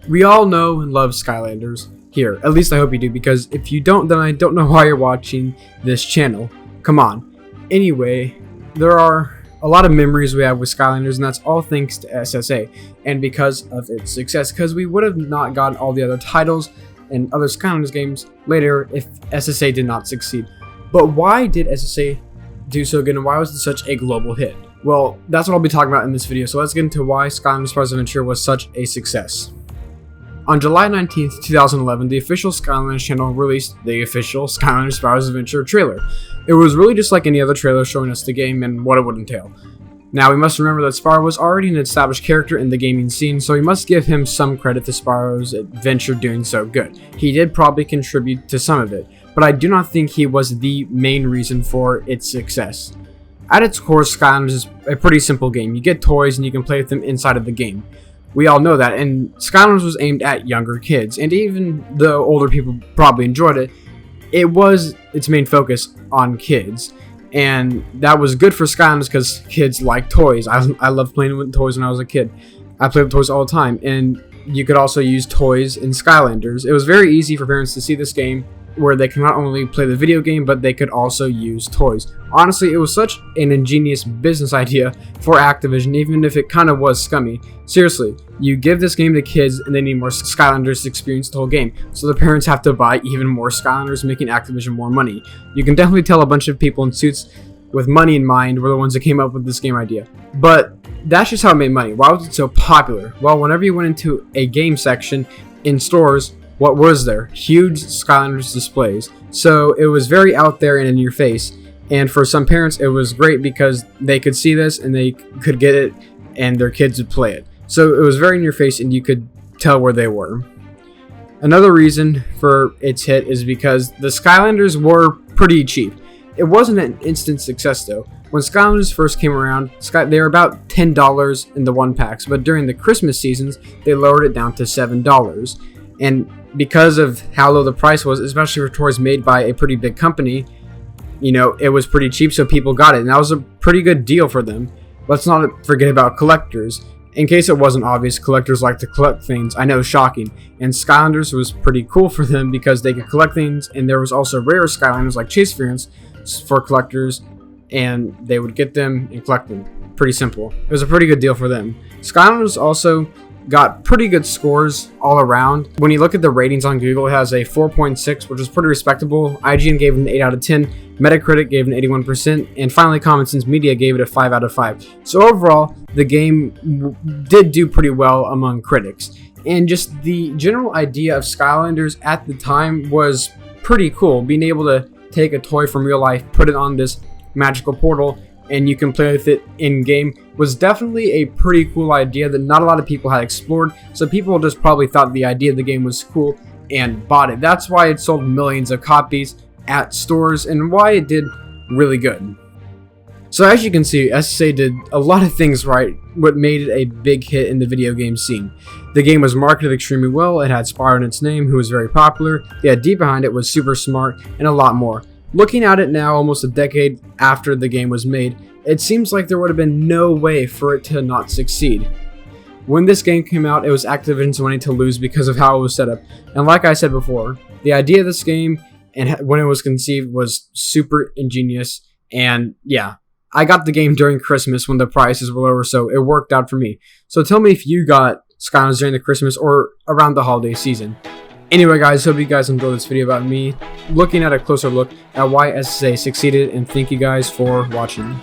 We all know and love Skylanders here. At least I hope you do, because if you don't, then I don't know why you're watching this channel. Come on. Anyway, there are a lot of memories we have with Skylanders, and that's all thanks to SSA and because of its success, because we would have not gotten all the other titles and other Skylanders games later if SSA did not succeed. But why did SSA do so good, and why was it such a global hit? Well, that's what I'll be talking about in this video, so let's get into why Skylanders Spyro's Adventure was such a success. On July 19th, 2011, the official Skylanders channel released the official Skylanders Spyro's Adventure trailer. It was really just like any other trailer showing us the game and what it would entail. Now, we must remember that Spyro was already an established character in the gaming scene, so we must give him some credit to Spyro's adventure doing so good. He did probably contribute to some of it, but I do not think he was the main reason for its success. At its core, Skylanders is a pretty simple game. You get toys and you can play with them inside of the game. We all know that, and Skylanders was aimed at younger kids, and even though older people probably enjoyed it, it was its main focus on kids. And that was good for Skylanders because kids like toys. I loved playing with toys when I was a kid. I played with toys all the time, and you could also use toys in Skylanders. It was very easy for parents to see this game where they can not only play the video game, but they could also use toys. Honestly, it was such an ingenious business idea for Activision, even if it kind of was scummy. Seriously, you give this game to kids and they need more Skylanders to experience the whole game, so the parents have to buy even more Skylanders, making Activision more money. You can definitely tell a bunch of people in suits with money in mind were the ones that came up with this game idea. But that's just how it made money. Why was it so popular? Well, whenever you went into a game section in stores, what was there? Huge Skylanders displays. So it was very out there and in your face. And for some parents, it was great because they could see this and they could get it and their kids would play it. So it was very in your face and you could tell where they were. Another reason for its hit is because the Skylanders were pretty cheap. It wasn't an instant success though. When Skylanders first came around, they were about $10 in the one packs, but during the Christmas seasons, they lowered it down to $7. And because of how low the price was, especially for toys made by a pretty big company, you know, it was pretty cheap, so people got it, and that was a pretty good deal for them. Let's not forget about collectors. In case it wasn't obvious, collectors like to collect things. I know, shocking. And Skylanders was pretty cool for them because they could collect things, and there was also rare Skylanders like Chase Variants for collectors, and they would get them and collect them. Pretty simple. It was a pretty good deal for them. Skylanders also got pretty good scores all around. When you look at the ratings on Google, it has a 4.6, which is pretty respectable. IGN gave it an 8 out of 10. Metacritic gave it an 81%. And finally, Common Sense Media gave it a 5 out of 5. So overall, the game did do pretty well among critics. And just the general idea of Skylanders at the time was pretty cool. Being able to take a toy from real life, put it on this magical portal, and you can play with it in-game was definitely a pretty cool idea that not a lot of people had explored, so people just probably thought the idea of the game was cool and bought it. That's why it sold millions of copies at stores and why it did really good. So as you can see, SSA did a lot of things right, what made it a big hit in the video game scene. The game was marketed extremely well, it had Spyro in its name, who was very popular, the idea behind it was super smart, and a lot more. Looking at it now, almost a decade after the game was made, it seems like there would have been no way for it to not succeed. When this game came out, it was Activision's wanting to lose because of how it was set up. And like I said before, the idea of this game and when it was conceived was super ingenious. And yeah, I got the game during Christmas when the prices were lower, so it worked out for me. So tell me if you got Skylanders during the Christmas or around the holiday season. Anyway guys, hope you guys enjoyed this video about me looking at a closer look at why SSA succeeded, and thank you guys for watching.